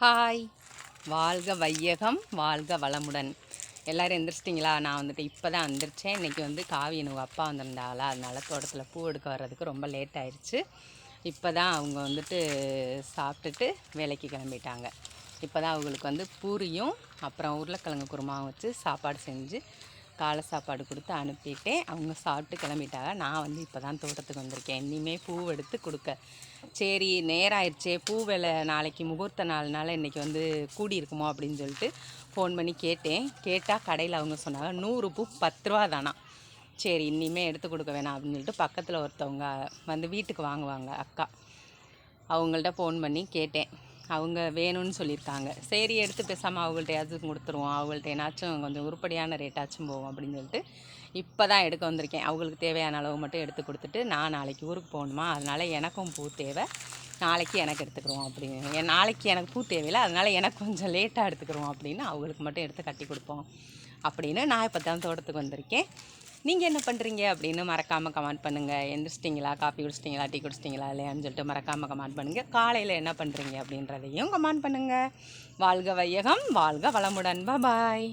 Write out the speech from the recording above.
Hi, வாழ்க வையகம், வாழ்க வளமுடன். எல்லோரும் எந்திரிச்சிட்டிங்களா? நான் வந்துட்டு இப்போ தான் வந்துருச்சேன். இன்றைக்கி காவி எனக்கு அப்பா வந்திருந்தாங்களா, அதனால் தோட்டத்தில் பூ எடுக்க வர்றதுக்கு ரொம்ப லேட் ஆயிடுச்சு. இப்போ தான் அவங்க சாப்பிட்டுட்டு வேலைக்கு கிளம்பிட்டாங்க. இப்போ தான் அவங்களுக்கு பூரியும் அப்புறம் உருளைக்கிழங்கு குருமாவும் வச்சு சாப்பாடு செஞ்சு காலை சாப்பாடு கொடுத்து அனுப்பிட்டேன். அவங்க சாப்பிட்டு கிளம்பிட்டாங்க. நான் இப்போ தான் தோட்டத்துக்கு வந்திருக்கேன். இனிமேல் பூ எடுத்து கொடுக்க. சரி, நேரம் ஆயிடுச்சே, பூ வேலை நாளைக்கு முகூர்த்த நாள்னால இன்றைக்கி கூடி இருக்குமோ அப்படின்னு சொல்லிட்டு ஃபோன் பண்ணி கேட்டேன். கேட்டால் கடையில் அவங்க சொன்னாங்க 100 பூ 10 ரூபா தானா. சரி, இனிமேல் எடுத்து கொடுக்க வேணாம் அப்படின்னு சொல்லிட்டு பக்கத்தில் ஒருத்தவங்க வீட்டுக்கு வாங்குவாங்க அக்கா, அவங்கள்ட்ட ஃபோன் பண்ணி கேட்டேன். அவங்க வேணும்னு சொல்லியிருக்காங்க. சரி, எடுத்து பேசாமல் அவங்கள்ட்டையாச்சும் கொடுத்துருவோம், அவங்கள்ட்ட ஏன்னாச்சும் கொஞ்சம் உருப்படியான ரேட்டாச்சும் போவோம் அப்படின்னு சொல்லிட்டு இப்போ தான் எடுக்க வந்திருக்கேன். அவங்களுக்கு தேவையான அளவு மட்டும் எடுத்து கொடுத்துட்டு, நான் நாளைக்கு ஊருக்கு போகணுமா, அதனால் எனக்கும் பூ தேவை, நாளைக்கு எனக்கு எடுத்துக்கிறோம் அப்படின்னு. நாளைக்கு எனக்கு பூ தேவையில்லை, அதனால் எனக்கு கொஞ்சம் லேட்டாக எடுத்துக்கிறோம் அப்படின்னு அவங்களுக்கு மட்டும் எடுத்து கட்டி கொடுப்போம் அப்படின்னு நான் இப்போ தான் தோட்டத்துக்கு வந்திருக்கேன். நீங்கள் என்ன பண்ணுறீங்க அப்படின்னு மறக்காமல் கமெண்ட் பண்ணுங்கள். எந்திரிச்சிட்டிங்களா, காஃபி குடிச்சிட்டிங்களா, டீ குடிச்சிட்டிங்களா இல்லையான்னு சொல்லிட்டு மறக்காமல் கமெண்ட் பண்ணுங்கள். காலையில் என்ன பண்ணுறீங்க அப்படின்றதையும் கமெண்ட் பண்ணுங்கள். வாழ்க வையகம், வாழ்க வளமுடன். பாய்.